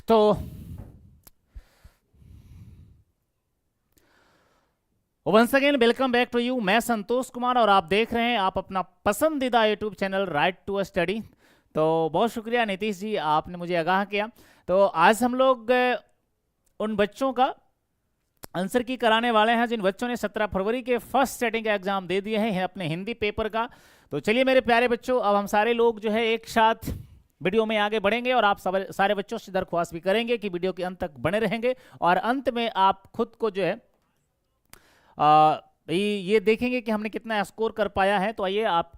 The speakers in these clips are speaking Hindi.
तो once again welcome back to you. मैं संतोष कुमार और आप देख रहे हैं आप अपना पसंदीदा YouTube channel right to study. तो बहुत शुक्रिया नीतीश जी, आपने मुझे आगाह किया। तो आज हम लोग उन बच्चों का आंसर की कराने वाले हैं जिन बच्चों ने 17 फरवरी के फर्स्ट सेटिंग का एग्जाम दे दिए हैं अपने हिंदी पेपर का। तो चलिए मेरे प्यारे बच्चों, अब हम सारे लोग जो है एक साथ वीडियो में आगे बढ़ेंगे और आप सारे बच्चों से दरख्वास्त भी करेंगे कि वीडियो के अंत तक बने रहेंगे और अंत में आप खुद को जो है ये देखेंगे कि हमने कितना स्कोर कर पाया है। तो आइए आप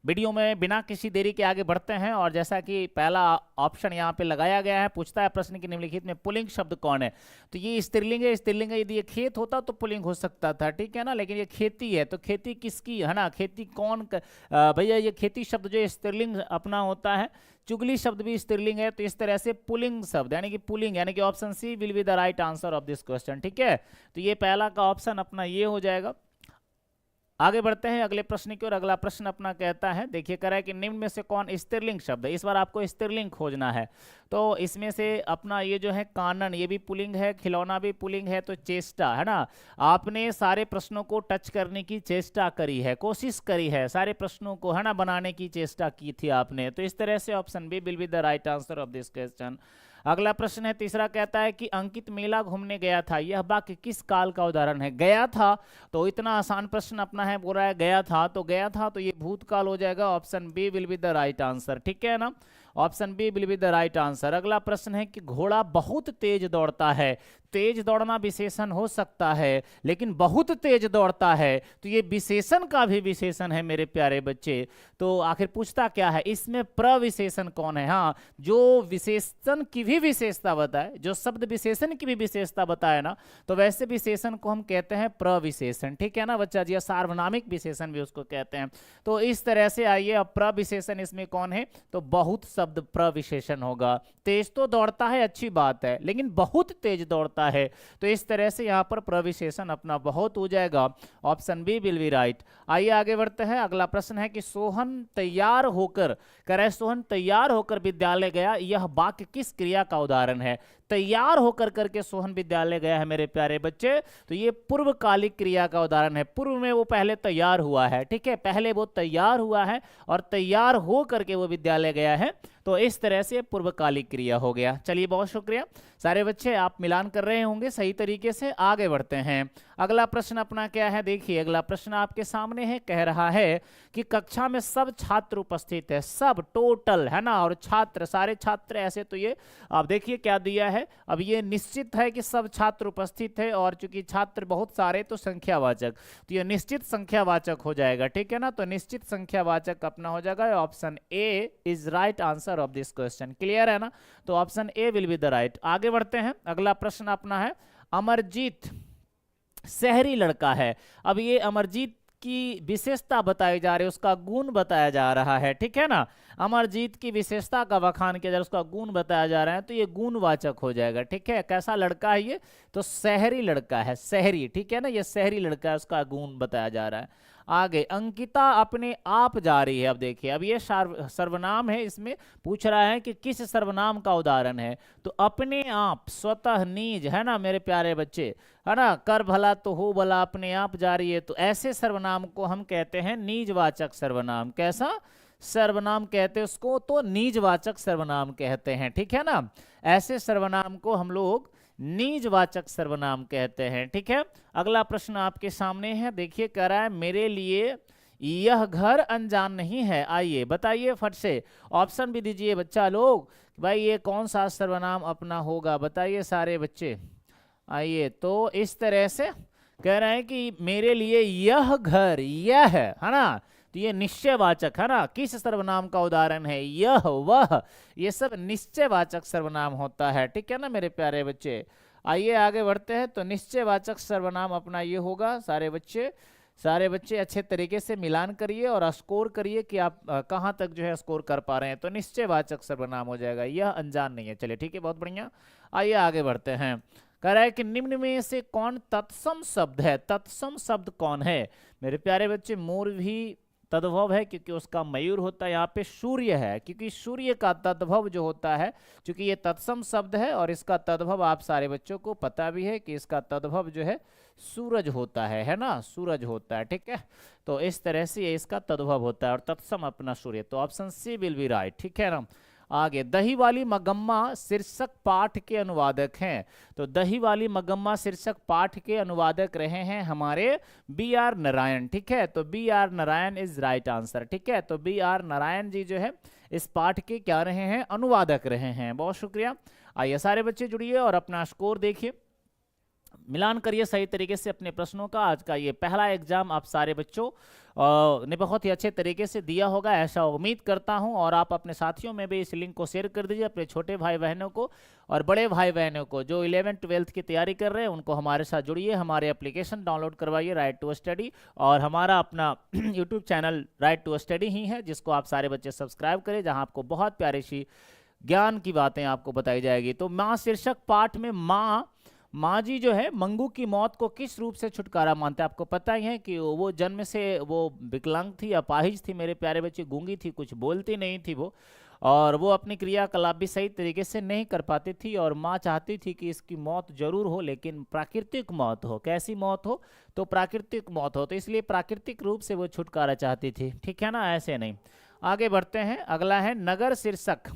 वीडियो में बिना किसी देरी के आगे बढ़ते हैं। और जैसा कि पहला ऑप्शन यहाँ पे लगाया गया है, पूछता है प्रश्न की निम्नलिखित में पुल्लिंग शब्द कौन है। तो ये स्त्रीलिंग है। स्त्रीलिंग है, यदि ये खेत होता तो पुल्लिंग हो सकता था, ठीक है ना, लेकिन ये खेती है तो खेती किसकी है ना, खेती कौन भैया ये खेती शब्द जो स्त्रीलिंग अपना होता है। चुगली शब्द भी स्त्रीलिंग है, तो इस तरह से पुलिंग शब्द यानी कि पुलिंग यानी कि option C will be the right answer of this question, ठीक है। तो ये पहला का ऑप्शन अपना ये हो जाएगा। आगे बढ़ते हैं अगले प्रश्न की ओर। अगला प्रश्न अपना कहता है, देखिए कह रहा है कि निम्न में से कौन स्त्रीलिंग शब्द है। इस बार आपको स्त्रीलिंग खोजना है। तो इसमें से अपना ये जो है कानन, ये भी पुल्लिंग है, खिलौना भी पुल्लिंग है, तो चेष्टा है ना। आपने सारे प्रश्नों को टच करने की चेष्टा करी है, कोशिश करी है, सारे प्रश्नों को है ना बनाने की चेष्टा की थी आपने। तो इस तरह से option B will be the right answer of this question. अगला प्रश्न है तीसरा, कहता है कि अंकित मेला घूमने गया था, यह वाक्य किस काल का उदाहरण है। गया था, तो इतना आसान प्रश्न अपना है, बोल रहा है गया था, तो गया था तो ये भूतकाल हो जाएगा। Option B will be the right answer, ठीक है ना, option B will be the right answer. अगला प्रश्न है कि घोड़ा बहुत तेज दौड़ता है। तेज दौड़ना विशेषण हो सकता है, लेकिन बहुत तेज दौड़ता है तो ये विशेषण का भी विशेषण है मेरे प्यारे बच्चे। तो आखिर पूछता क्या है, इसमें प्रविशेषण कौन है। हाँ, जो विशेषण की भी विशेषता बताए, जो शब्द विशेषण की भी विशेषता बताए ना, तो वैसे विशेषण को हम कहते हैं प्रविशेषण, ठीक है ना बच्चा जी। सार्वनामिक विशेषण भी उसको कहते हैं। तो इस तरह से आइए, अब प्रविशेषण इसमें कौन है, तो बहुत शब्द प्रविशेषण होगा। तेज तो दौड़ता है, अच्छी बात है, लेकिन बहुत तेज दौड़ता है, तो इस तरह से यहां पर प्रविशेषण अपना बहुत हो जाएगा। Option B will be right. आइए आगे बढ़ते हैं। अगला प्रश्न है कि सोहन तैयार होकर, कह रहे सोहन तैयार होकर विद्यालय गया, यह वाक्य किस क्रिया का उदाहरण है। तैयार होकर करके सोहन विद्यालय गया है मेरे प्यारे बच्चे, तो ये पूर्वकालिक क्रिया का उदाहरण है। पूर्व में वो पहले तैयार हुआ है, ठीक है, पहले वो तैयार हुआ है और तैयार हो करके वो विद्यालय गया है, तो इस तरह से पूर्वकालिक क्रिया हो गया। चलिए बहुत शुक्रिया सारे बच्चे, आप मिलान कर रहे होंगे सही तरीके से। आगे बढ़ते हैं। अगला प्रश्न अपना क्या है, देखिए अगला प्रश्न आपके सामने है, कह रहा है कि कक्षा में सब छात्र उपस्थित है, सब टोटल है ना, और छात्र सारे छात्र ऐसे, तो ये आप देखिए क्या दिया है। अब ये निश्चित है कि सब छात्र उपस्थित है, और चूंकि छात्र बहुत सारे तो संख्यावाचक, तो ये निश्चित संख्यावाचक हो जाएगा, ठीक है ना। तो निश्चित संख्यावाचक अपना हो जाएगा। Option A is right answer of this question, clear है ना। तो option A will be the right. आगे बढ़ते हैं। अगला प्रश्न अपना है, अमरजीत शहरी लड़का है। अब ये अमरजीत की विशेषता बताई जा रही है, उसका गुण बताया जा रहा है, ठीक है ना। अमरजीत की विशेषता का बखान किया जा रहा है, उसका गुण बताया जा रहा है, तो ये गुणवाचक हो जाएगा, ठीक है। कैसा लड़का है ये, तो शहरी लड़का है, शहरी, ठीक है ना, ये शहरी लड़का है, उसका गुण बताया जा रहा है। आगे, अंकिता अपने आप जा रही है। अब देखिए, अब ये सर्वनाम है, इसमें पूछ रहा है कि किस सर्वनाम का उदाहरण है। तो अपने आप, स्वतः, निज, है ना मेरे प्यारे बच्चे, है ना, कर भला तो हो भला, अपने आप जा रही है, तो ऐसे सर्वनाम को हम कहते हैं निजवाचक सर्वनाम। कैसा सर्वनाम कहते हैं उसको, तो निजवाचक सर्वनाम कहते हैं, ठीक है ना। ऐसे सर्वनाम को हम लोग निजवाचक सर्वनाम कहते हैं, ठीक है। अगला प्रश्न आपके सामने है, देखिए कह रहा है मेरे लिए यह घर अनजान नहीं है। आइए बताइए फट से, ऑप्शन भी दीजिए बच्चा लोग, भाई ये कौन सा सर्वनाम अपना होगा, बताइए सारे बच्चे। आइए, तो इस तरह से कह रहे हैं कि मेरे लिए यह घर, यह है ना, तो ये निश्चयवाचक है ना, किस सर्वनाम का उदाहरण है, यह, वह, ये सब निश्चयवाचक सर्वनाम होता है, ठीक है ना मेरे प्यारे बच्चे। आइए आगे बढ़ते हैं। तो निश्चयवाचक सर्वनाम अपना ये होगा, सारे बच्चे अच्छे तरीके से मिलान करिए और स्कोर करिए कि आप कहाँ तक जो है स्कोर कर पा रहे हैं। तो निश्चयवाचक सर्वनाम हो जाएगा, यह अनजान नहीं है। चलिए ठीक है, बहुत बढ़िया। आइए आगे बढ़ते हैं। कह रहा है कि निम्न में से कौन तत्सम शब्द है। तत्सम शब्द कौन है मेरे प्यारे बच्चे, मोर भी तद्भव है क्योंकि उसका मयूर होता है। यहाँ पे सूर्य है क्योंकि सूर्य का तद्भव जो होता है, क्योंकि ये तत्सम शब्द है और इसका तद्भव आप सारे बच्चों को पता भी है कि इसका तद्भव जो है सूरज होता है ना, सूरज होता है। ठीक है, तो इस तरह से ये इसका तद्भव होता है और तत्सम अपना सूर्य। तो option C will be right. ठीक है ना। आगे, दही वाली मगम्मा शीर्षक पाठ के अनुवादक हैं। तो दही वाली मगम्मा शीर्षक पाठ के अनुवादक रहे हैं हमारे बी आर नारायण। ठीक है, तो B R Narayan is right answer. ठीक है, तो बी आर नारायण जी जो है इस पाठ के क्या रहे हैं, अनुवादक रहे हैं। बहुत शुक्रिया। आइए सारे बच्चे जुड़िए और अपना स्कोर देखिए, मिलान करिए सही तरीके से अपने प्रश्नों का। आज का ये पहला एग्जाम आप सारे बच्चों ने बहुत ही अच्छे तरीके से दिया होगा, ऐसा उम्मीद करता हूं। और आप अपने साथियों में भी इस लिंक को शेयर कर दीजिए, अपने छोटे भाई बहनों को और बड़े भाई बहनों को जो 11th 12th की तैयारी कर रहे हैं, उनको हमारे साथ जुड़िए। हमारे एप्लीकेशन डाउनलोड करवाइए राइट टू स्टडी, और हमारा अपना YouTube channel right to study ही है, जिसको आप सारे बच्चे सब्सक्राइब करें, जहाँ आपको बहुत प्यारी सी ज्ञान की बातें आपको बताई जाएगी। तो माँ शीर्षक पाठ में माँ जी जो है मंगू की मौत को किस रूप से छुटकारा मानते हैं। आपको पता ही है कि वो जन्म से वो विकलांग थी, अपाहिज थी मेरे प्यारे बच्चे, गूंगी थी, कुछ बोलती नहीं थी वो, और वो अपनी क्रियाकलाप भी सही तरीके से नहीं कर पाती थी। और माँ चाहती थी कि इसकी मौत जरूर हो, लेकिन प्राकृतिक मौत हो। कैसी मौत हो, तो प्राकृतिक मौत हो। तो इसलिए प्राकृतिक रूप से वो छुटकारा चाहती थी। ठीक है ना, ऐसे नहीं। आगे बढ़ते हैं, अगला है नगर शीर्षक।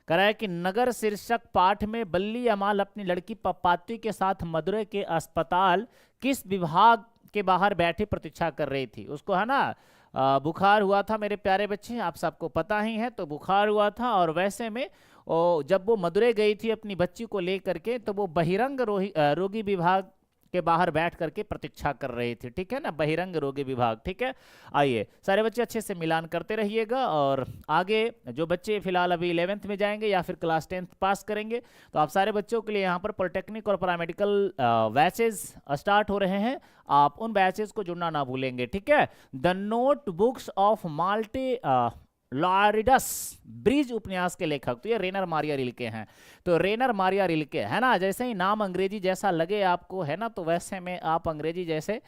कह रहा है कि नगर शीर्षक पाठ में बल्ली अमाल अपनी लड़की पप्पाती के साथ मदुरै के अस्पताल किस विभाग के बाहर बैठी प्रतीक्षा कर रही थी। उसको है ना बुखार हुआ था मेरे प्यारे बच्चे, आप सबको पता ही है। तो बुखार हुआ था, और वैसे में जब वो मदुरै गई थी अपनी बच्ची को लेकर के, तो वो बहिरंग रोगी विभाग के बाहर बैठ करके प्रतीक्षा कर रही थी। ठीक है ना, बहिरंग रोगी विभाग। ठीक है, आइए सारे बच्चे अच्छे से मिलान करते रहिएगा। और आगे जो बच्चे फिलहाल अभी 11th में जाएंगे या फिर क्लास 10th पास करेंगे, तो आप सारे बच्चों के लिए यहाँ पर पॉलिटेक्निक और पैरामेडिकल बैचेज स्टार्ट हो रहे हैं। आप उन बैचेज को जुड़ना ना भूलेंगे। ठीक है, the notebooks of Malte Laurids Brigge उपन्यास के लेखक, तो ये रेनर मारिया रिल्के हैं। तो रेनर मारिया रिल्के है ना, जैसे ही नाम अंग्रेजी जैसा लगे आपको, है ना, तो वैसे में आप अंग्रेजी जैसे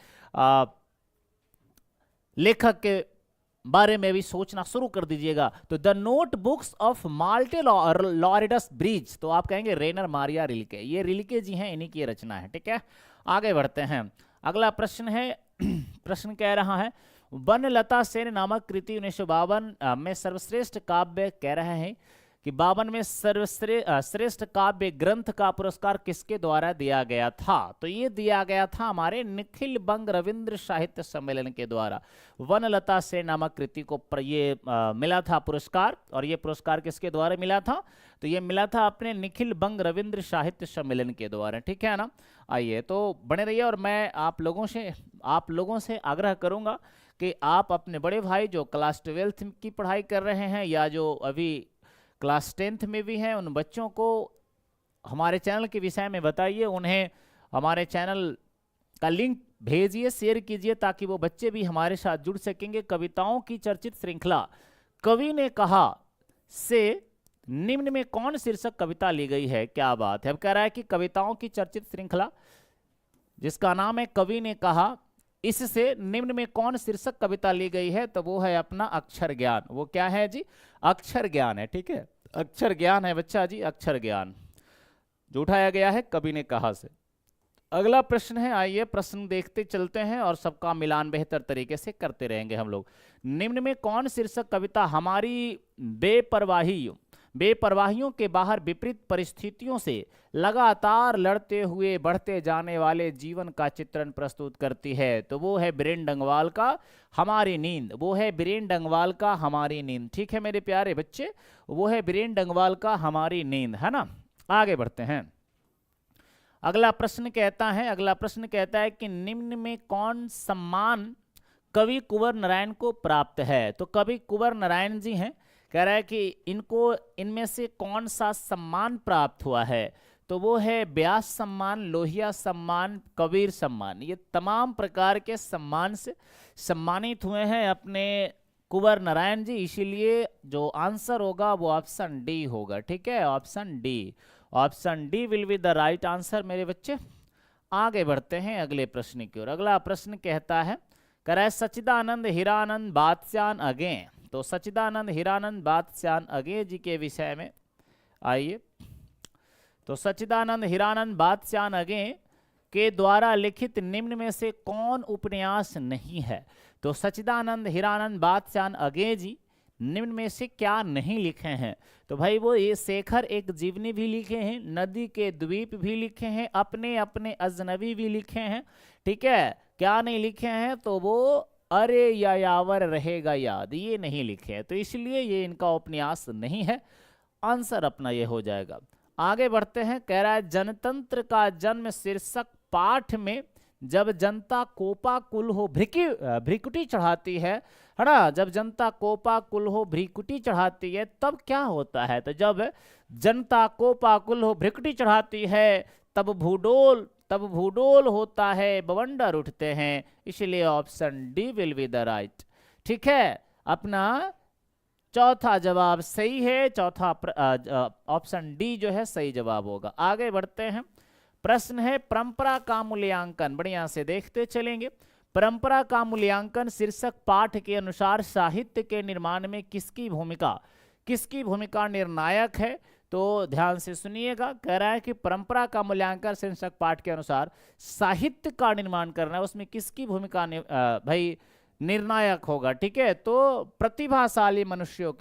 लेखक के बारे में भी सोचना शुरू कर दीजिएगा। तो the notebooks of Malte Laurids Brigge, तो आप कहेंगे रेनर मारिया रिल्के, ये रिल्के जी हैं, इन्हीं की रचना है। ठीक है, आगे बढ़ते हैं। अगला प्रश्न है प्रश्न कह रहा है, वनलता सेन नामक कृति 1952 में सर्वश्रेष्ठ काव्य, कह रहे हैं कि 52 में सर्वश्रेष्ठ काव्य ग्रंथ का पुरस्कार किसके द्वारा दिया गया था। तो ये दिया गया था हमारे निखिल बंग रविंद्र साहित्य सम्मेलन के द्वारा। वनलता सेन नामक कृति को ये मिला था पुरस्कार, और ये पुरस्कार किसके द्वारा मिला था, तो ये मिला था अपने निखिल बंग रविंद्र साहित्य सम्मेलन के द्वारा। ठीक है ना, आइए तो बने रहिए। और मैं आप लोगों से आग्रह करूंगा कि आप अपने बड़े भाई जो क्लास 12th की पढ़ाई कर रहे हैं, या जो अभी क्लास 10th में भी हैं, उन बच्चों को हमारे चैनल के विषय में बताइए, उन्हें हमारे चैनल का लिंक भेजिए, शेयर कीजिए, ताकि वो बच्चे भी हमारे साथ जुड़ सकेंगे। कविताओं की चर्चित श्रृंखला कवि ने कहा से निम्न में कौन शीर्षक कविता ली गई है। क्या बात है। अब कह रहा है कि कविताओं की चर्चित श्रृंखला जिसका नाम है कवि ने कहा, इससे निम्न में कौन शीर्षक कविता ली गई है, तो वो है अपना अक्षर ज्ञान। वो क्या है जी, अक्षर ज्ञान है। ठीक है, अक्षर ज्ञान है बच्चा जी, अक्षर ज्ञान जो उठाया गया है कवि ने कहा से। अगला प्रश्न है, आइए प्रश्न देखते चलते हैं और सबका मिलान बेहतर तरीके से करते रहेंगे हम लोग। निम्न में कौन शीर्षक कविता हमारी बेपरवाहियों के बाहर विपरीत परिस्थितियों से लगातार लड़ते हुए बढ़ते जाने वाले जीवन का चित्रण प्रस्तुत करती है। तो वो है बीरेन डंगवाल का हमारी नींद। वो है बीरेन डंगवाल का हमारी नींद। ठीक है मेरे प्यारे बच्चे, वो है बीरेन डंगवाल का हमारी नींद, है ना। आगे बढ़ते हैं। अगला प्रश्न कहता है कि निम्न में कौन सम्मान कवि कुंवर नारायण को प्राप्त है। तो कवि कुंवर नारायण जी हैं, कह रहा है कि इनको इनमें से कौन सा सम्मान प्राप्त हुआ है। तो वो है व्यास सम्मान, लोहिया सम्मान, कबीर सम्मान। ये तमाम प्रकार के सम्मान से सम्मानित हुए हैं अपने कुंवर नारायण जी। इसीलिए जो आंसर होगा वो ऑप्शन डी होगा। ठीक है, option D will be the right answer मेरे बच्चे। आगे बढ़ते हैं अगले प्रश्न की ओर। अगला प्रश्न कहता कह रहा है सच्चिदानंद हीरानंद बादशान अगे। तो सच्चिदानंद हीरानंद बादशान अगे जी के विषय में आइए। तो सच्चिदानंद हीरानंद बादशान अगे के द्वारा लिखित निम्न में से कौन उपन्यास नहीं है? तो सच्चिदानंद हीरानंद बादशान अगे जी निम्न में से क्या नहीं लिखे हैं? तो भाई वो ये शेखर एक जीवनी भी लिखे हैं, नदी के द्वीप भी लिखे हैं, अपने अपने अजनबी भी लिखे हैं। ठीक है, क्या नहीं लिखे हैं? तो वो अरे यायावर रहेगा याद, ये नहीं लिखे हैं, तो इसलिए ये इनका उपन्यास नहीं है। आंसर अपना ये हो जाएगा। आगे बढ़ते हैं। कह रहा है जनतंत्र का जन्म शीर्षक पाठ में जब जनता कोपाकुल हो भ्रिकुटी चढ़ाती है ना, जब जनता कोपाकुल हो भ्रिकुटी चढ़ाती है तब क्या होता है? तो जब जनता कोपाकुल हो भ्रिकुटी चढ़ाती है तब भूडोल होता है, बवंडर उठते हैं। इसलिए option D will be the right. ठीक है, अपना चौथा जवाब सही है। चौथा ऑप्शन डी जो है सही जवाब होगा। आगे बढ़ते हैं। प्रश्न है परंपरा का मूल्यांकन, बढ़िया से देखते चलेंगे। परंपरा का मूल्यांकन शीर्षक पाठ के अनुसार साहित्य के निर्माण में किसकी भूमिका निर्णायक है? तो ध्यान से सुनिएगा। कह रहा है कि परंपरा का मूल्यांकन शीर्षक पाठ के अनुसार साहित्य का निर्माण करना है, उसमें किसकी भूमिका भाई निर्णायक होगा? ठीक है, तो प्रतिभाशाली मनुष्यों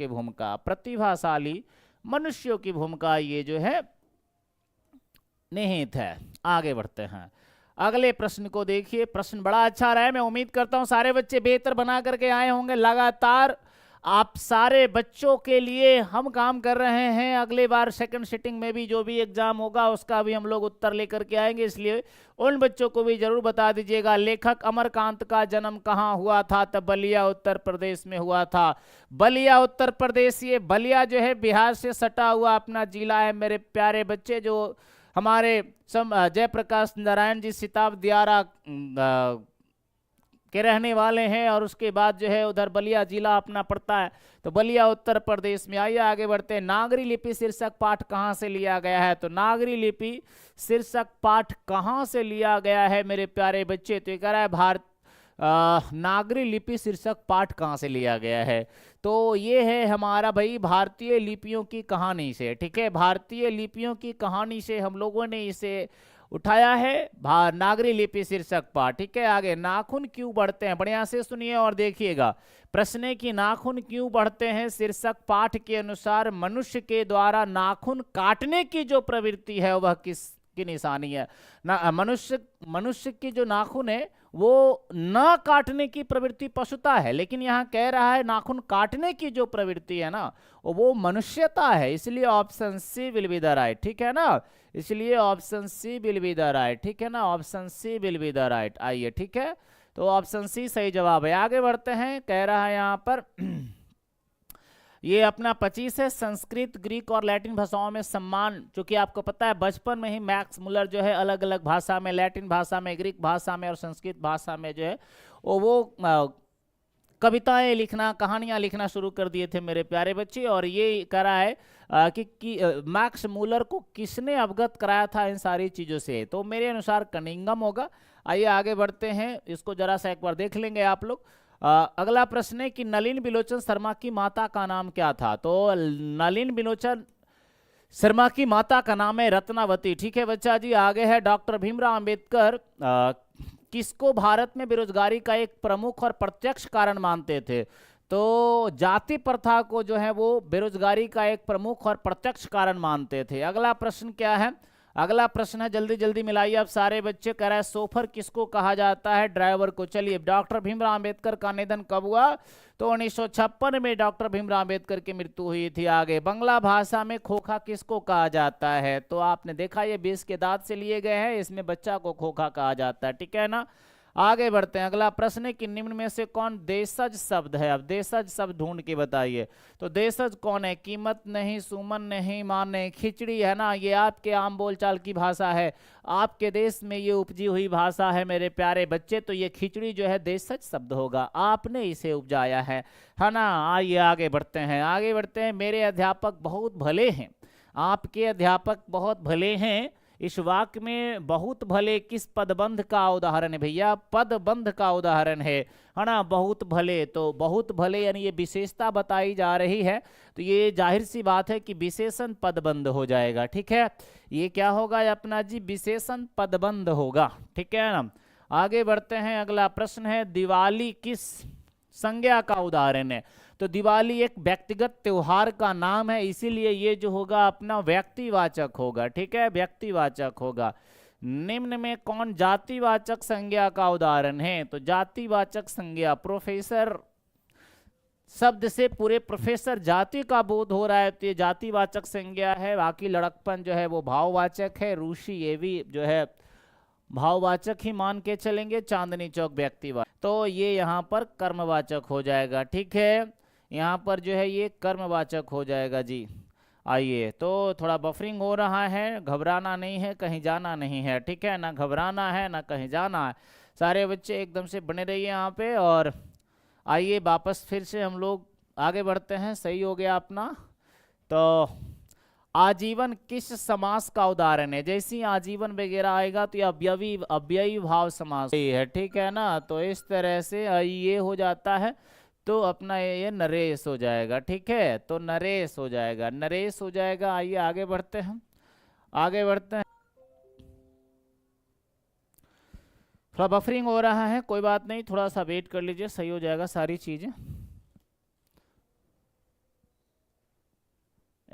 की भूमिका ये जो है निहित है। आगे बढ़ते हैं। अगले प्रश्न को देखिए। प्रश्न बड़ा अच्छा रहा है, मैं उम्मीद करता हूं सारे बच्चे बेहतर बना करके आए होंगे। लगातार आप सारे बच्चों के लिए हम काम कर रहे हैं। अगले बार सेकंड सिटिंग में भी जो भी एग्जाम होगा उसका भी हम लोग उत्तर लेकर के आएंगे, इसलिए उन बच्चों को भी जरूर बता दीजिएगा। लेखक अमरकांत का जन्म कहाँ हुआ था? तब बलिया उत्तर प्रदेश में हुआ था। बलिया उत्तर प्रदेश, ये बलिया जो है बिहार से सटा हुआ अपना जिला है मेरे प्यारे बच्चे। जो हमारे जयप्रकाश नारायण जी सिताब दियारा के रहने वाले हैं, और उसके बाद जो है उधर बलिया जिला अपना पड़ता है, तो बलिया उत्तर प्रदेश में। आइए आगे बढ़ते हैं। नागरी लिपि शीर्षक पाठ कहाँ से लिया गया है? तो नागरी लिपि शीर्षक पाठ कहाँ से लिया गया है मेरे प्यारे बच्चे? तो ये कह रहा है नागरी लिपि शीर्षक पाठ कहाँ से लिया गया है? तो ये है हमारा भाई भारतीय लिपियों की कहानी से। ठीक है, भारतीय लिपियों की कहानी से हम लोगों ने इसे उठाया है, नागरी लिपि शीर्षक पाठ। ठीक है, आगे नाखून क्यों बढ़ते हैं? बढ़िया से सुनिए और देखिएगा। प्रश्न है कि नाखून क्यों बढ़ते हैं? शीर्षक पाठ के अनुसार मनुष्य के द्वारा नाखून काटने की जो प्रवृत्ति है वह किसकी निशानी है? मनुष्य की जो नाखून है वो न काटने की प्रवृत्ति पशुता है, लेकिन यहाँ कह रहा है नाखून काटने की जो प्रवृत्ति है ना वो मनुष्यता है। इसलिए option C will be the right. ठीक है ना, इसलिए option C will be the right. ठीक है ना, option C will be the right. आइए, ठीक है, तो ऑप्शन सी सही जवाब है। आगे बढ़ते हैं। कह रहा है यहाँ पर ये अपना 25 है। संस्कृत, ग्रीक और लैटिन भाषाओं में सम्मान, जो कि आपको पता है बचपन में ही मैक्स मुलर जो है अलग अलग भाषा में, लैटिन भाषा में, ग्रीक भाषा में और संस्कृत भाषा में जो है वो कविताएं लिखना, कहानियां लिखना शुरू कर दिए थे मेरे प्यारे बच्चे। और ये कह रहा है कि मैक्स मुलर को किसने अवगत कराया था इन सारी चीज़ों से? तो मेरे अनुसार कनिंघम होगा। आइए आगे बढ़ते हैं, इसको जरा सा एक बार देख लेंगे आप लोग। अगला प्रश्न है कि नलिन बिलोचन शर्मा की माता का नाम क्या था? तो नलिन बिलोचन शर्मा की माता का नाम है रत्नावती। ठीक है बच्चा जी। आगे है डॉक्टर भीमराव अंबेडकर किसको भारत में बेरोजगारी का एक प्रमुख और प्रत्यक्ष कारण मानते थे? तो जाति प्रथा को जो है वो बेरोजगारी का एक प्रमुख और प्रत्यक्ष कारण मानते थे। अगला प्रश्न क्या है? अगला प्रश्न है, जल्दी जल्दी मिलाइए आप सारे बच्चे। कह रहा है सोफर किसको कहा जाता है? ड्राइवर को। चलिए, डॉक्टर भीमराव अंबेडकर का निधन कब हुआ? तो 1956 में डॉक्टर भीमराव अंबेडकर की मृत्यु हुई थी। आगे, बांग्ला भाषा में खोखा किसको कहा जाता है? तो आपने देखा ये 20 के दांत से लिए गए हैं, इसमें बच्चा को खोखा कहा जाता है। ठीक है ना, आगे बढ़ते हैं। अगला प्रश्न है कि निम्न में से कौन देशज शब्द है? अब देशज शब्द ढूंढ के बताइए। तो देशज कौन है? कीमत नहीं, सुमन नहीं, मान नहीं, खिचड़ी है ना, ये आपके आम बोलचाल की भाषा है, आपके देश में ये उपजी हुई भाषा है मेरे प्यारे बच्चे। तो ये खिचड़ी जो है देशज शब्द होगा, आपने इसे उपजाया है ना। आइए आगे बढ़ते हैं। आगे बढ़ते हैं। मेरे अध्यापक बहुत भले हैं, आपके अध्यापक बहुत भले हैं, इस वाक्य में बहुत भले किस पदबंध का उदाहरण है भैया? पदबंध का उदाहरण है ना। बहुत भले, तो बहुत भले यानी ये विशेषता बताई जा रही है, तो ये जाहिर सी बात है कि विशेषण पदबंध हो जाएगा। ठीक है, ये क्या होगा अपना जी? विशेषण पदबंध होगा। ठीक है ना। आगे बढ़ते हैं, अगला प्रश्न है, दिवाली किस संज्ञा का उदाहरण है? तो दिवाली एक व्यक्तिगत त्योहार का नाम है, इसीलिए ये जो होगा अपना व्यक्तिवाचक होगा। ठीक है, व्यक्तिवाचक होगा। निम्न में कौन जातिवाचक संज्ञा का उदाहरण है? तो जातिवाचक संज्ञा, प्रोफेसर शब्द से पूरे प्रोफेसर जाति का बोध हो रहा है, तो ये जातिवाचक संज्ञा है। बाकी लड़कपन जो है वो भाववाचक है, रूसी ये भी जो है भाववाचक ही मान के चलेंगे, चांदनी चौक व्यक्तिवाचक, तो ये यहाँ पर कर्मवाचक हो जाएगा। ठीक है, यहाँ पर जो है ये कर्मवाचक हो जाएगा जी। आइए, तो थोड़ा बफरिंग हो रहा है, घबराना नहीं है, कहीं जाना नहीं है। ठीक है, ना घबराना है ना कहीं जाना है। सारे बच्चे एकदम से बने रहिए यहाँ पे। और आइए वापस फिर से हम लोग आगे बढ़ते हैं। सही हो गया अपना। तो आजीवन किस समास का उदाहरण है? जैसे ही आजीवन वगैरह आएगा तो ये अव्ययी अव्ययी भाव समास है। ठीक है ना, तो इस तरह से ये हो जाता है, तो अपना ये नरेश हो जाएगा। ठीक है, तो नरेश हो जाएगा, नरेश हो जाएगा। आइए आगे बढ़ते हैं, आगे बढ़ते हैं। थोड़ा बफरिंग हो रहा है, कोई बात नहीं, थोड़ा सा वेट कर लीजिए, सही हो जाएगा सारी चीजें।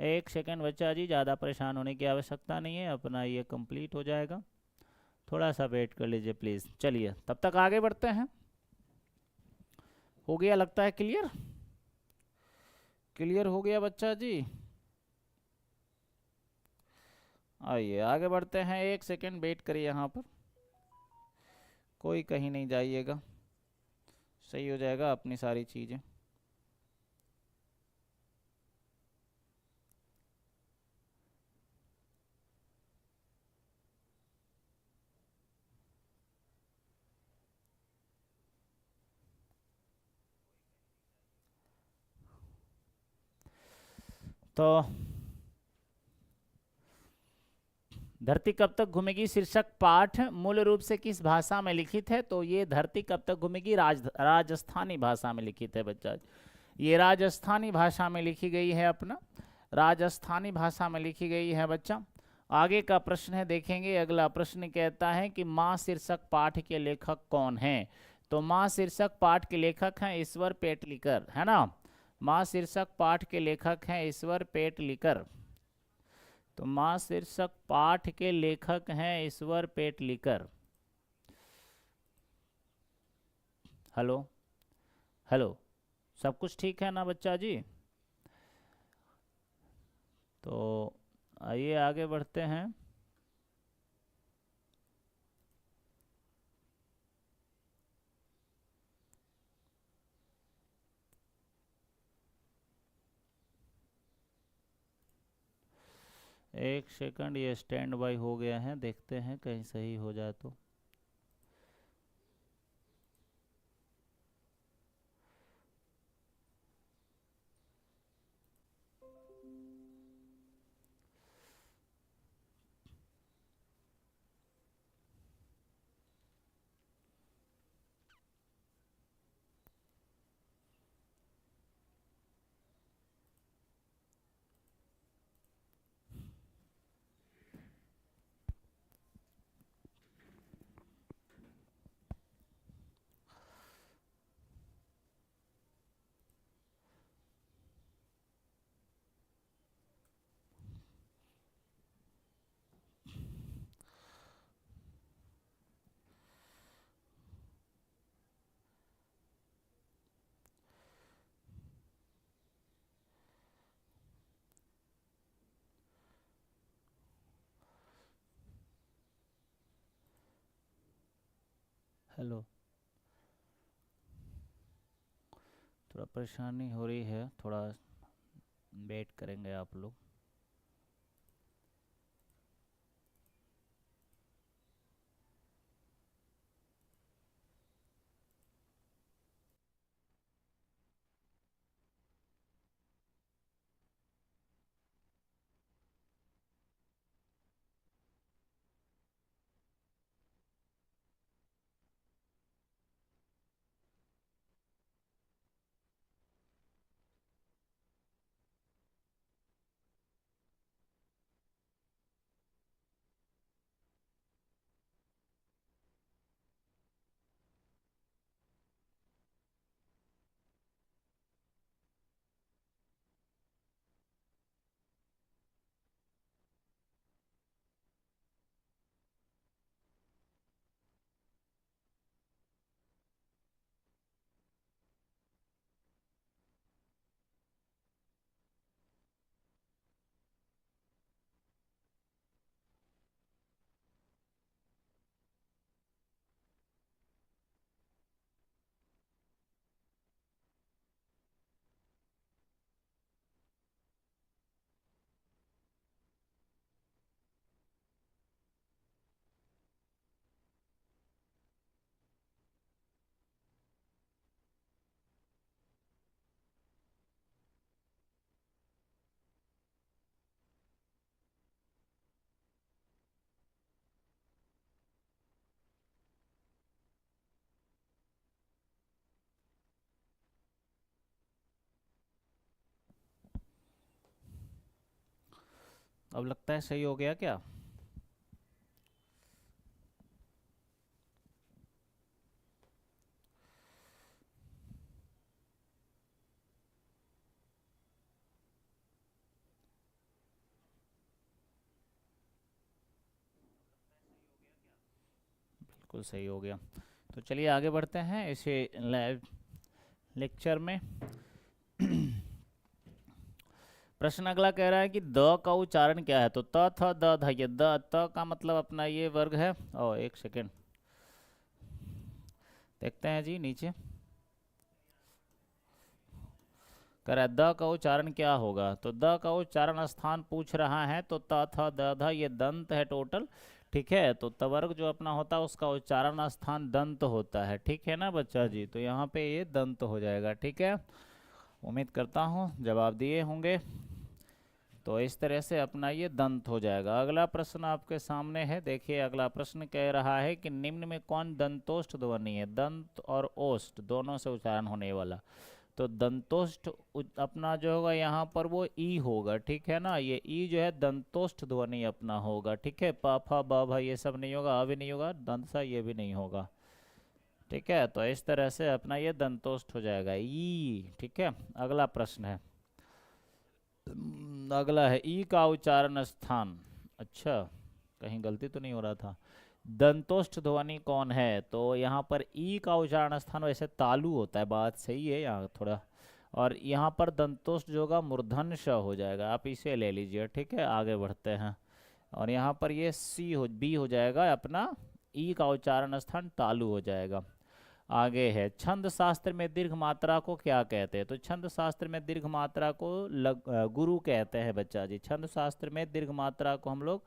एक सेकंड बच्चा जी, ज़्यादा परेशान होने की आवश्यकता नहीं है, अपना ये कंप्लीट हो जाएगा। थोड़ा सा वेट कर लीजिए प्लीज़। चलिए तब तक आगे बढ़ते हैं। हो गया लगता है क्लियर? क्लियर हो गया बच्चा जी? आइए आगे बढ़ते हैं। एक सेकंड वेट करिए यहाँ पर, कोई कहीं नहीं जाइएगा, सही हो जाएगा अपनी सारी चीज़ें। तो धरती कब तक घूमेगी शीर्षक पाठ मूल रूप से किस भाषा में लिखित है? तो ये धरती कब तक घूमेगी राजस्थानी भाषा में लिखित है बच्चा। ये राजस्थानी भाषा में लिखी गई है, अपना राजस्थानी भाषा में लिखी गई है बच्चा। आगे का प्रश्न है, देखेंगे। अगला प्रश्न कहता है कि माँ शीर्षक पाठ के लेखक कौन हैं? तो माँ शीर्षक पाठ के लेखक हैं ईश्वर पेटलिकर, है ना। माँ शीर्षक पाठ के लेखक हैं ईश्वर पेटलिकर। तो माँ शीर्षक पाठ के लेखक हैं ईश्वर पेटलिकर। हेलो हेलो, सब कुछ ठीक है ना बच्चा जी? तो आइए आगे बढ़ते हैं। एक सेकंड, ये स्टैंड बाय हो गया है, देखते हैं कहीं सही हो जाए तो। हेलो, थोड़ा परेशानी हो रही है, थोड़ा वेट करेंगे आप लोग। अब लगता है सही हो गया क्या? बिल्कुल सही हो गया। तो चलिए आगे बढ़ते हैं इसे लेक्चर में। प्रश्न अगला कह रहा है कि द का उच्चारण क्या है। तो त थ द ध ये द, त का मतलब अपना ये वर्ग है। ओ एक सेकेंड, देखते हैं जी नीचे कह रहा है द का उच्चारण क्या होगा। तो द का उच्चारण स्थान पूछ रहा है। तो त थ द ध ये दंत है टोटल, ठीक है। तो तवर्ग जो अपना होता है उसका उच्चारण स्थान दंत होता है, ठीक है ना बच्चा जी। तो यहाँ पे ये दंत हो जाएगा, ठीक है। उम्मीद करता हूँ जवाब दिए होंगे। तो इस तरह से अपना ये दंत हो जाएगा। अगला प्रश्न आपके सामने है, देखिए अगला प्रश्न कह रहा है कि निम्न में कौन दंतोष्ठ ध्वनि है। दंत और ओष्ठ दोनों से उच्चारण होने वाला। तो दंतोष्ठ अपना जो होगा यहाँ पर वो ई होगा, ठीक है ना। ये ई जो है दंतोष्ठ ध्वनि अपना होगा, ठीक है। प फ ब भ ये सब नहीं होगा, अ भी नहीं होगा, दंत सा ये भी नहीं होगा, ठीक है। तो इस तरह से अपना ये दंतोष्ठ हो जाएगा ई, ठीक है। अगला प्रश्न है, अगला है ई का उच्चारण स्थान। अच्छा, कहीं गलती तो नहीं हो रहा था। दंतोष्ठ ध्वनि कौन है। तो यहाँ पर ई का उच्चारण स्थान वैसे तालु होता है, बात सही है यहाँ थोड़ा। और यहाँ पर दंतोष्ठ जो होगा मूर्धन्य श हो जाएगा, आप इसे ले लीजिए, ठीक है। आगे बढ़ते हैं। और यहाँ पर ये सी हो बी हो जाएगा अपना, ई का उच्चारण स्थान तालु हो जाएगा। आगे है छंद शास्त्र में दीर्घ मात्रा को क्या कहते हैं। तो छंद शास्त्र में दीर्घ मात्रा को गुरु कहते हैं बच्चा जी। छंद शास्त्र में दीर्घ मात्रा को हम लोग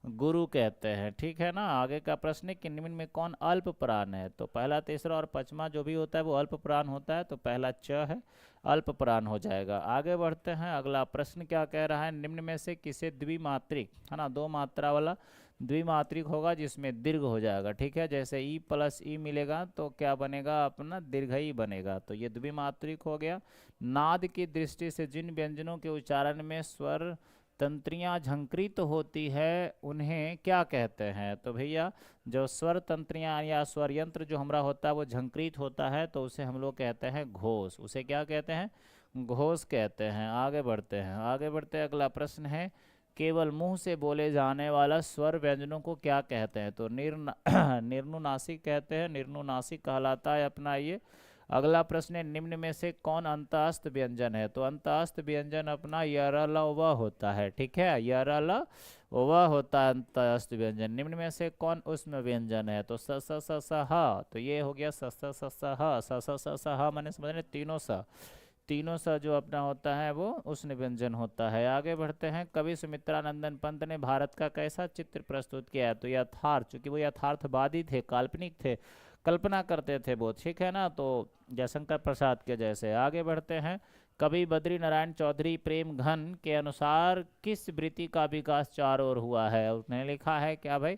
गुरु कहते हैं, ठीक है ना। आगे का प्रश्न है कि निम्न में कौन अल्प प्राण है। तो पहला तीसरा और पांचवा जो भी होता है वो अल्प प्राण होता है। तो पहला च है, अल्प प्राण हो जाएगा। आगे बढ़ते हैं, अगला प्रश्न क्या कह रहा है। निम्न में से किसे द्विमात्रिक, है ना, दो मात्रा वाला द्विमात्रिक होगा जिसमें दीर्घ हो जाएगा, ठीक है। जैसे ई प्लस ई मिलेगा तो क्या बनेगा अपना, दीर्घ ही बनेगा। तो ये द्विमात्रिक हो गया। नाद की दृष्टि से जिन व्यंजनों के उच्चारण में स्वर तंत्रियां झंकृत होती है उन्हें क्या कहते हैं। तो भैया जो स्वर तंत्रियां या स्वर यंत्र जो हमारा होता है वो झंकृत होता है तो उसे हम लोग कहते हैं घोष। उसे क्या कहते हैं, घोष कहते हैं। आगे बढ़ते हैं, आगे बढ़ते हैं। अगला प्रश्न है केवल मुंह से बोले जाने वाला स्वर व्यंजनों को क्या कहते हैं। तो निर्नुनासिक कहते हैं, निर्नुनासिक कहलाता है अपना ये। अगला प्रश्न है निम्न में से कौन अंतःस्थ व्यंजन है। तो अंतःस्थ व्यंजन अपना यरल व होता है, ठीक है। यरल व होता है अंतःस्थ व्यंजन। निम्न में से कौन उष्म व्यंजन है। तो स स स स ह, तो ये हो गया स स स स ह। स स स स ह मैंने समझ रहे तीनों सा, तीनों सा जो अपना होता है वो उष्ण व्यंजन होता है। आगे बढ़ते हैं, कवि सुमित्रानंदन पंत ने भारत का कैसा चित्र प्रस्तुत किया है। तो यथार्थ, चूंकि वो यथार्थवादी थे, काल्पनिक थे, कल्पना करते थे वो, ठीक है ना। तो जयशंकर प्रसाद के जैसे। आगे बढ़ते हैं, कवि बद्री नारायण चौधरी प्रेम घन के अनुसार किस वृत्ति का विकास चारों ओर हुआ है। उसने लिखा है क्या भाई,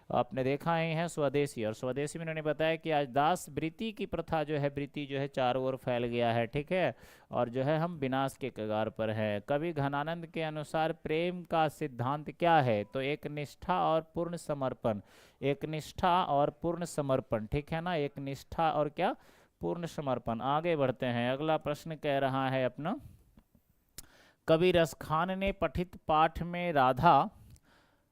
आपने देखा ही है स्वदेशी। और स्वदेशी में उन्होंने बताया कि आज दास वृत्ति की प्रथा जो है, वृत्ति जो है चारों ओर फैल गया है, ठीक है। और जो है हम विनाश के कगार पर है। कवि घनानंद के अनुसार प्रेम का सिद्धांत क्या है। तो एक निष्ठा और पूर्ण समर्पण, एक निष्ठा और पूर्ण समर्पण, ठीक है ना। एक निष्ठा और क्या, पूर्ण समर्पण। आगे बढ़ते हैं, अगला प्रश्न कह रहा है अपना, कवि रसखान ने पठित पाठ में राधा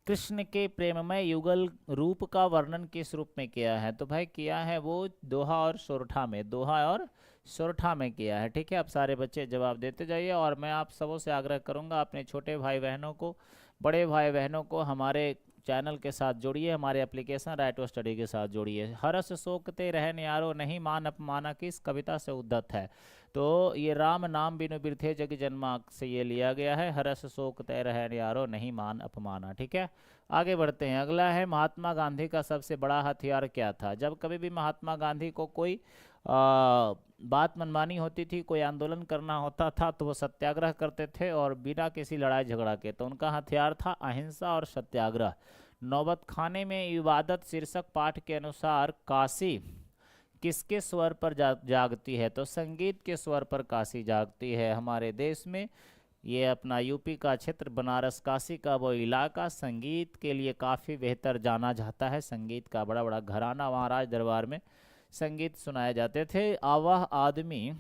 कृष्ण के प्रेममय युगल रूप का वर्णन किस रूप में किया है। तो भाई किया है वो दोहा और सोरठा में, दोहा और सोरठा में किया है, ठीक है। अब सारे बच्चे जवाब देते जाइए। और मैं आप सबों से आग्रह करूंगा अपने छोटे भाई बहनों को, बड़े भाई बहनों को हमारे चैनल के साथ जोड़िए, हमारे एप्लीकेशन राइट टू स्टडी के साथ जोड़िए। हरस शोकते रहन यारो नहीं मान अपमाना किस कविता से उद्धत है। तो ये राम नाम बिनु बिरथे जग जन्मा से ये लिया गया है, हरस शोक तय रहन यारो नहीं मान अपमाना, ठीक है। आगे बढ़ते हैं, अगला है महात्मा गांधी का सबसे बड़ा हथियार क्या था। जब कभी भी महात्मा गांधी को कोई बात मनमानी होती थी, कोई आंदोलन करना होता था तो वो सत्याग्रह करते थे और बिना किसी लड़ाई झगड़ा के। तो उनका हथियार था अहिंसा और सत्याग्रह। नौबत खाने में इबादत शीर्षक पाठ के अनुसार काशी किसके स्वर पर जागती है। तो संगीत के स्वर पर काशी जागती है हमारे देश में। ये अपना यूपी का क्षेत्र, बनारस काशी का वो इलाका संगीत के लिए काफ़ी बेहतर जाना जाता है। संगीत का बड़ा बड़ा घराना वहाँ राज दरबार में संगीत सुनाए जाते थे। वह आदमी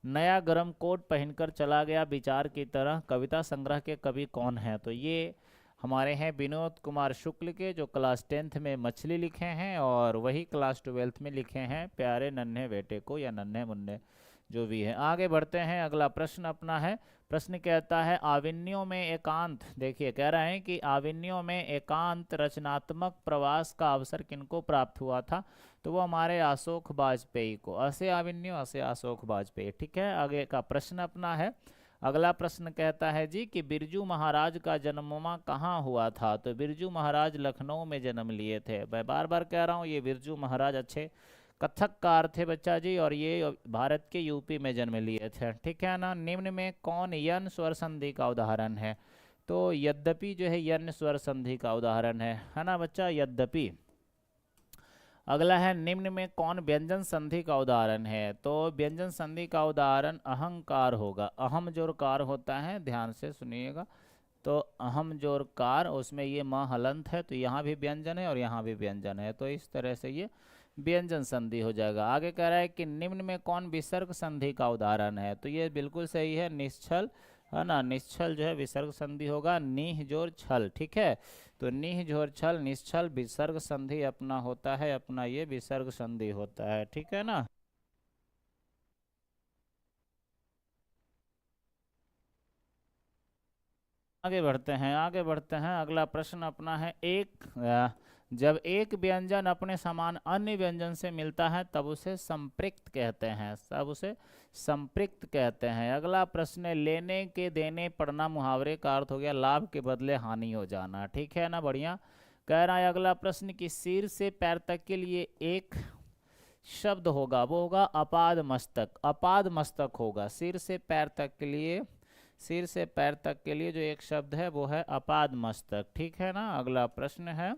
नया गरम कोट पहनकर चला गया विचार की तरह, कविता संग्रह के कवि कौन हैं? तो ये हमारे हैं विनोद कुमार शुक्ल के, जो क्लास 10th में मछली लिखे हैं और वही क्लास 12th में लिखे हैं प्यारे नन्हे बेटे को, या नन्हे मुन्ने जो भी है। आगे बढ़ते हैं, अगला प्रश्न अपना है। प्रश्न कहता है आविन्यों में एकांत, देखिए कह रहे हैं कि आविन्यों में एकांत रचनात्मक प्रवास का अवसर किनको प्राप्त हुआ था? तो वो हमारे अशोक वाजपेयी को। असे आविन्यो असे अशोक वाजपेयी, ठीक है। आगे का प्रश्न अपना है, अगला प्रश्न कहता है जी कि बिरजू महाराज का जन्ममा कहाँ हुआ था? तो बिरजू महाराज लखनऊ में जन्म लिए थे। मैं बार बार कह रहा हूँ, ये बिरजू महाराज अच्छे कथककार थे बच्चा जी, और ये भारत के यूपी में जन्म लिए थे, ठीक है ना। निम्न में कौन यन स्वर संधि का उदाहरण है? तो यद्यपि जो है यन स्वर संधि का उदाहरण है ना बच्चा, यद्यपि। अगला है निम्न में कौन व्यंजन संधि का उदाहरण है? तो व्यंजन संधि का उदाहरण अहंकार होगा। अहम जो कार होता है, ध्यान से सुनिएगा, तो अहम जोर कार, उसमें ये म हलंत है, तो यहाँ भी व्यंजन है और यहाँ भी व्यंजन है, तो इस तरह से ये व्यंजन संधि हो जाएगा। आगे कह रहा है कि निम्न में कौन विसर्ग संधि का उदाहरण है? तो ये बिल्कुल सही है, निश्चल, है ना। निश्चल जो है विसर्ग संधि होगा, नीह जोर छल, ठीक है। तो नीह जोर छल निश्चल विसर्ग संधि अपना होता है, अपना ये विसर्ग संधि होता है, ठीक है ना। आगे बढ़ते हैं, आगे बढ़ते हैं। अगला प्रश्न अपना है, जब एक व्यंजन अपने समान अन्य व्यंजन से मिलता है तब उसे संपृक्त कहते हैं, तब उसे संपृक्त कहते हैं। अगला प्रश्न है, लेने के देने पड़ना मुहावरे का अर्थ हो गया लाभ के बदले हानि हो जाना, ठीक है ना, बढ़िया। कह रहा है अगला प्रश्न कि सिर से पैर तक के लिए एक शब्द होगा, वो होगा अपाद मस्तक। अपाद मस्तक होगा सिर से पैर तक के लिए, सिर से पैर तक के लिए जो एक शब्द है वो है अपाद मस्तक, ठीक है ना। अगला प्रश्न है,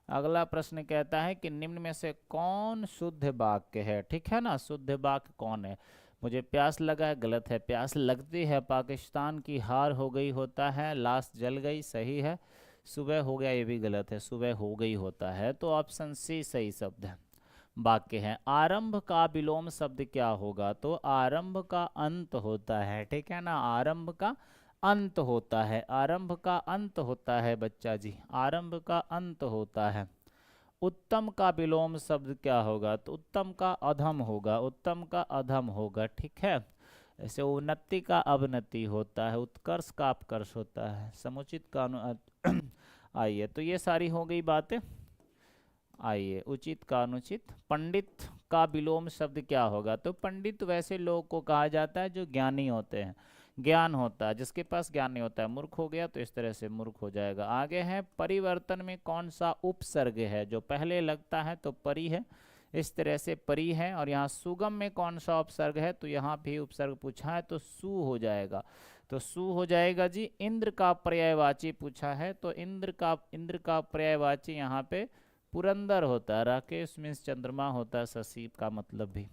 अगला प्रश्न कहता है कि निम्न में से कौन शुद्ध वाक्य है? ठीक है ना, शुद्ध वाक्य कौन है? मुझे प्यास लगा है, गलत है। प्यास लगती है, पाकिस्तान की हार हो गई होता है, लाश जल गई, सही है। सुबह हो गया, ये भी गलत है, सुबह हो गई होता है, तो ऑप्शन सी सही शब्द है, वाक्य है। आरंभ का विलोम शब्द क्या होगा? तो आरंभ का अंत होता है, ठीक है ना, आरंभ का अंत होता है, आरंभ का अंत होता है बच्चा जी, आरंभ का अंत होता है। उत्तम का विलोम शब्द क्या होगा? तो उत्तम का अधम होगा, उत्तम का अधम होगा, ठीक है। ऐसे उन्नति का अवनति होता है, उत्कर्ष का अपकर्ष होता है, समुचित का आइए, तो ये सारी हो गई बातें। आइए, उचित का अनुचित। पंडित का विलोम शब्द क्या होगा? तो पंडित वैसे लोगों को कहा जाता है जो ज्ञानी होते हैं, ज्ञान होता है, जिसके पास ज्ञान नहीं होता है। मूर्ख हो गया तो इस तरह से मूर्ख हो जाएगा। आगे है, परिवर्तन में कौन सा उपसर्ग है? जो पहले लगता है तो परि है, इस तरह से परि है। और यहाँ सुगम में कौन सा उपसर्ग है? तो यहाँ भी उपसर्ग पूछा है तो सु हो जाएगा, तो सु हो जाएगा जी। इंद्र का पर्यायवाची पूछा है, तो इंद्र का पर्यायवाची यहाँ पे पुरंदर होता है। राकेश मीन्स चंद्रमा होता है, शशि का मतलब भी।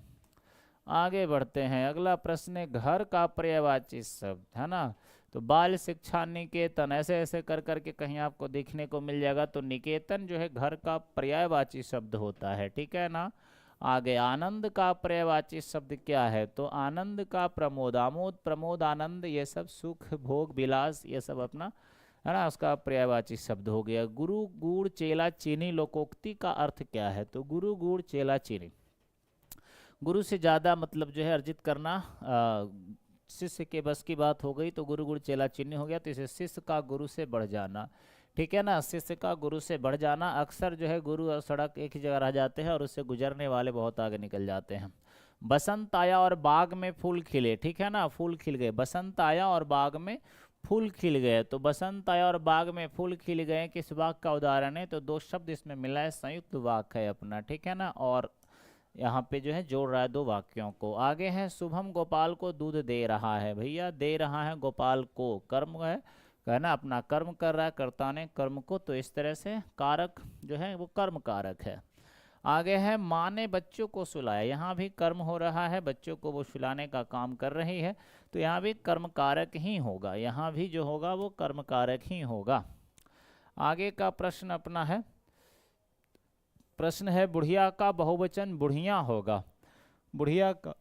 आगे बढ़ते हैं, अगला प्रश्न है, घर का पर्यायवाची शब्द, है ना। तो बाल शिक्षा निकेतन, ऐसे ऐसे कर करके कहीं आपको देखने को मिल जाएगा, तो निकेतन जो है घर का पर्यायवाची शब्द होता है, ठीक है ना। आगे, आनंद का पर्यायवाची शब्द क्या है? तो आनंद का प्रमोद, आमोद प्रमोद आनंद, ये सब सुख भोग विलास, ये सब अपना है ना, उसका पर्यायवाची शब्द हो गया। गुरु गुड़ चेला चीनी लोकोक्ति का अर्थ क्या है? तो गुरु गुड़ चेला चीनी, गुरु से ज़्यादा मतलब जो है अर्जित करना शिष्य के बस की बात हो गई, तो गुरु गुड़ चेला चीनी हो गया, तो इसे शिष्य का गुरु से बढ़ जाना, ठीक है ना, शिष्य का गुरु से बढ़ जाना। अक्सर जो है गुरु और सड़क एक ही जगह रह जाते हैं और उससे गुजरने वाले बहुत आगे निकल जाते हैं। बसंत आया और बाग में फूल खिले, ठीक है ना, फूल खिल गए। बसंत आया और बाग में फूल खिल गए, तो बसंत आया और बाग में फूल खिल गए किस वाक्य का उदाहरण है? तो दो शब्द इसमें मिला है, संयुक्त वाक्य है अपना, ठीक है ना। और यहाँ पे जो है जोड़ रहा है दो वाक्यों को। आगे है, शुभम गोपाल को दूध दे रहा है। भैया दे रहा है गोपाल को, कर्म है ना, अपना कर्म कर रहा है, कर्ता ने कर्म को, तो इस तरह से कारक जो है वो कर्म कारक है। आगे है माँ ने बच्चों को सुलाया, यहाँ भी कर्म हो रहा है, बच्चों को वो सुलाने का काम कर रही है, तो यहाँ भी कर्म कारक ही होगा, यहाँ भी जो होगा वो कर्म कारक ही होगा। आगे का प्रश्न अपना है, प्रश्न है बुढ़िया का बहुवचन बुढ़िया होगा। बुढ़िया का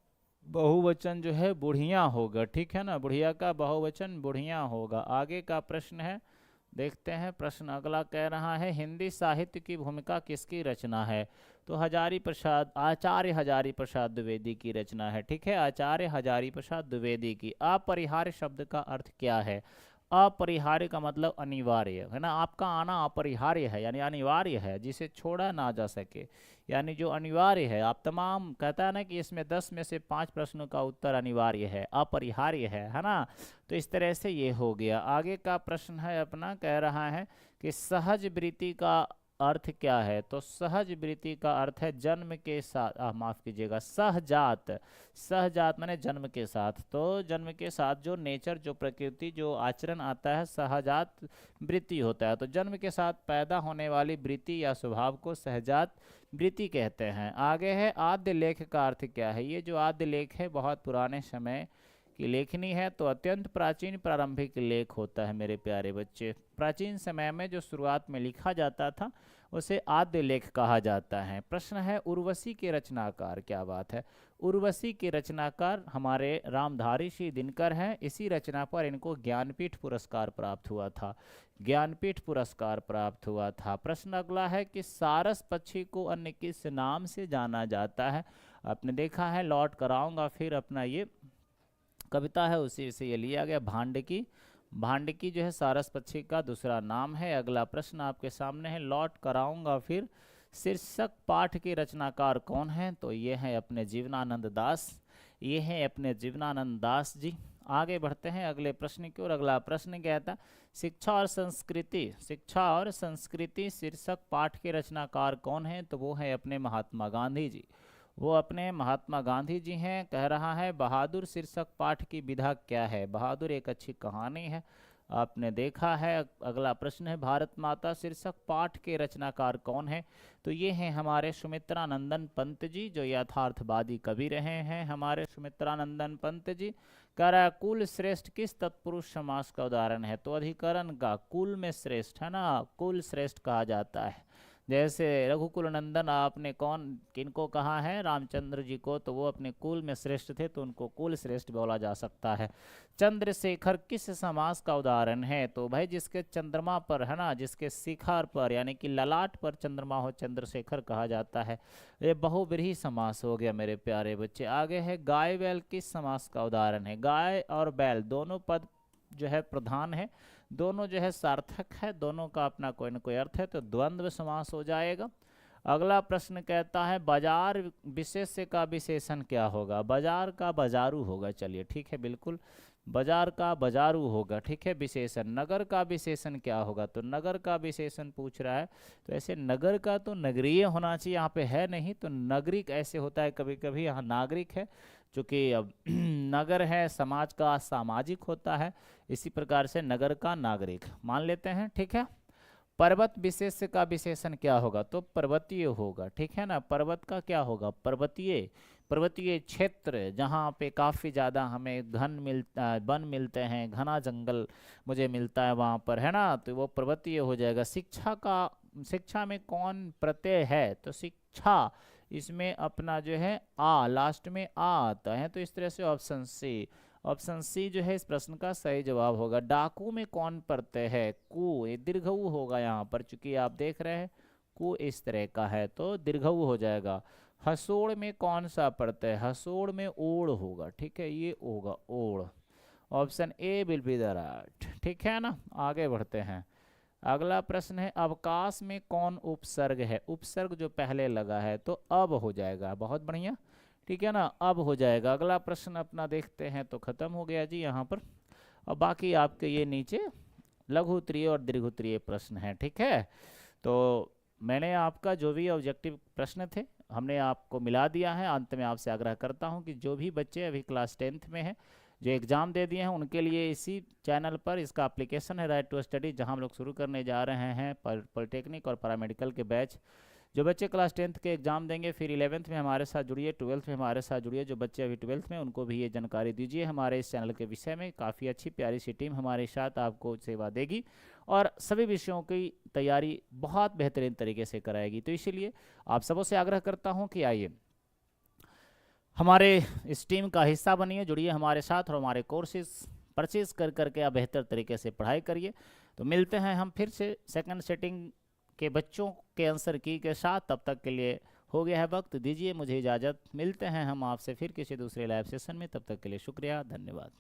बहुवचन जो है बुढ़िया होगा, ठीक है ना, बुढ़िया का बहुवचन बुढ़िया होगा। आगे का प्रश्न है, देखते हैं प्रश्न अगला कह रहा है हिंदी साहित्य की भूमिका किसकी रचना है, तो आचार्य हजारी प्रसाद द्विवेदी की रचना है, ठीक है, आचार्य हजारी प्रसाद द्विवेदी की। अपरिहार्य शब्द का अर्थ क्या है, अपरिहार्य का मतलब अनिवार्य है ना, आपका आना अपरिहार्य है यानी अनिवार्य है, जिसे छोड़ा ना जा सके, यानी जो अनिवार्य है। आप तमाम कहता है ना कि इसमें 10 में से 5 प्रश्नों का उत्तर अनिवार्य है, अपरिहार्य है ना, तो इस तरह से ये हो गया। आगे का प्रश्न है अपना, कह रहा है कि सहज वृत्ति का अर्थ क्या है, तो सहज वृत्ति का अर्थ है जन्म के साथ, माफ कीजिएगा, सहजात। सहजात माने जन्म के साथ, तो जन्म के साथ जो नेचर, जो प्रकृति, जो आचरण आता है सहजात वृत्ति होता है, तो जन्म के साथ पैदा होने वाली वृत्ति या स्वभाव को सहजात वृत्ति कहते हैं। आगे है आद्य लेख का अर्थ क्या है, ये जो आद्य लेख है बहुत पुराने समय की लेखनी है, तो अत्यंत प्राचीन प्रारंभिक लेख होता है मेरे प्यारे बच्चे। प्राचीन समय में जो शुरुआत में लिखा जाता था उसे आद्य लेख कहा जाता है। प्रश्न है उर्वशी के रचनाकार, क्या बात है, उर्वशी के रचनाकार हमारे रामधारी श्री दिनकर हैं, इसी रचना पर इनको ज्ञानपीठ पुरस्कार प्राप्त हुआ था, ज्ञानपीठ पुरस्कार प्राप्त हुआ था। प्रश्न अगला है कि सारस पक्षी को अन्य किस नाम से जाना जाता है, आपने देखा है लौट कराऊंगा फिर अपना ये कविता है उसी से ये लिया गया, भांडकी। भांडकी जो है सारस पक्षी का दूसरा नाम है। अगला प्रश्न आपके सामने है, लौट कराऊंगा फिर शीर्षक पाठ के रचनाकार कौन है, तो ये है अपने जीवनानंद दास, ये है अपने जीवनानंद दास जी। आगे बढ़ते हैं अगले प्रश्न की ओर। अगला प्रश्न कहता शिक्षा और संस्कृति, शिक्षा और संस्कृति शीर्षक पाठ के रचनाकार कौन है, तो वो है अपने महात्मा गांधी जी, वो अपने महात्मा गांधी जी हैं। कह रहा है बहादुर शीर्षक पाठ की विधा क्या है, बहादुर एक अच्छी कहानी है, आपने देखा है। अगला प्रश्न है भारत माता शीर्षक पाठ के रचनाकार कौन है, तो ये हैं हमारे सुमित्रानंदन पंत जी, जो यथार्थवादी कवि रहे हैं हमारे सुमित्रानंदन पंत जी। कह रहा है कुल श्रेष्ठ किस तत्पुरुष समास का उदाहरण है, तो अधिकरण का कुल में श्रेष्ठ है ना, कुल श्रेष्ठ कहा जाता है। जैसे रघुकुल नंदन आपने कौन किनको कहा है, रामचंद्र जी को, तो वो अपने कुल में श्रेष्ठ थे तो उनको कुल श्रेष्ठ बोला जा सकता है। चंद्रशेखर किस समास का उदाहरण है, तो भाई जिसके चंद्रमा पर है ना, जिसके शिखर पर यानी कि ललाट पर चंद्रमा हो, चंद्रशेखर कहा जाता है। ये बहुव्रीहि समास हो गया मेरे प्यारे बच्चे। आगे है गाय बैल किस समास का उदाहरण है, गाय और बैल दोनों पद जो है प्रधान है, दोनों जो है सार्थक है, दोनों का अपना कोई न कोई अर्थ है, तो द्वंद्व समास हो जाएगा। अगला प्रश्न कहता है बाजार विशेष्य का विशेषण क्या होगा, बाजार का बाजारू होगा, चलिए ठीक है बिल्कुल, बाजार का बाजारू होगा, ठीक है विशेषण। नगर का विशेषण क्या होगा, तो नगर का विशेषण पूछ रहा है, तो ऐसे नगर का तो नगरीय होना चाहिए, यहाँ पे है नहीं, तो नागरिक ऐसे होता है कभी कभी, यहाँ नागरिक है, चूँकि अब नगर है समाज का सामाजिक होता है, इसी प्रकार से नगर का नागरिक मान लेते हैं, ठीक है। पर्वत विशेष का विशेषण क्या होगा, तो पर्वतीय होगा, ठीक है ना, पर्वत का क्या होगा, पर्वतीय, पर्वतीय क्षेत्र जहाँ पे काफ़ी ज़्यादा हमें वन मिलते हैं, घना जंगल मुझे मिलता है वहाँ पर, है ना, तो वो पर्वतीय हो जाएगा। शिक्षा का, शिक्षा में कौन प्रत्यय है, तो शिक्षा, इसमें अपना जो है आ, लास्ट में आ आता है, तो इस तरह से ऑप्शन सी, ऑप्शन सी जो है इस प्रश्न का सही जवाब होगा। डाकू में कौन प्रत्यय है, कु, ये दीर्घऊ होगा यहाँ पर, चूंकि आप देख रहे हैं कु इस तरह का है तो दीर्घऊ हो जाएगा। हसोड़ में कौन सा प्रत्यय, हसोड़ में ओड़ होगा, ठीक है, ये होगा ओड़, option A will be the right, ठीक है ना। आगे बढ़ते हैं, अगला प्रश्न है अवकाश में कौन उपसर्ग है, उपसर्ग जो पहले लगा है तो अब हो जाएगा, बहुत बढ़िया, ठीक है ना, अब हो जाएगा। अगला प्रश्न अपना देखते हैं, तो खत्म हो गया जी यहाँ पर, और बाकी आपके ये नीचे लघु उत्तरीय और दीर्घ उत्तरीय प्रश्न हैं, ठीक है। तो मैंने आपका जो भी ऑब्जेक्टिव प्रश्न थे हमने आपको मिला दिया है। अंत में आपसे आग्रह करता हूँ कि जो भी बच्चे अभी क्लास 10th में हैं, जो एग्ज़ाम दे दिए हैं, उनके लिए इसी चैनल पर इसका एप्लीकेशन है राइट टू स्टडी, जहाँ हम लोग शुरू करने जा रहे हैं पॉलिटेक्निक और पैरामेडिकल के बैच जो बच्चे क्लास 10th के एग्ज़ाम देंगे फिर 11th में हमारे साथ जुड़िए, 12th में हमारे साथ जुड़िए। जो बच्चे अभी 12th में, उनको भी ये जानकारी दीजिए हमारे इस चैनल के विषय में। काफ़ी अच्छी प्यारी सी टीम हमारे साथ आपको सेवा देगी और सभी विषयों की तैयारी बहुत बेहतरीन तरीके से कराएगी। तो इसीलिए आप सबों से आग्रह करता हूँ कि आइए हमारे इस टीम का हिस्सा बनिए, जुड़िए हमारे साथ और हमारे कोर्सेज परचेज कर करके आप बेहतर तरीके से पढ़ाई करिए। तो मिलते हैं हम फिर से सेकंड सेटिंग के बच्चों के आंसर की के साथ। तब तक के लिए हो गया है वक्त, दीजिए मुझे इजाज़त। मिलते हैं हम आपसे फिर किसी दूसरे लाइव सेशन में। तब तक के लिए शुक्रिया, धन्यवाद।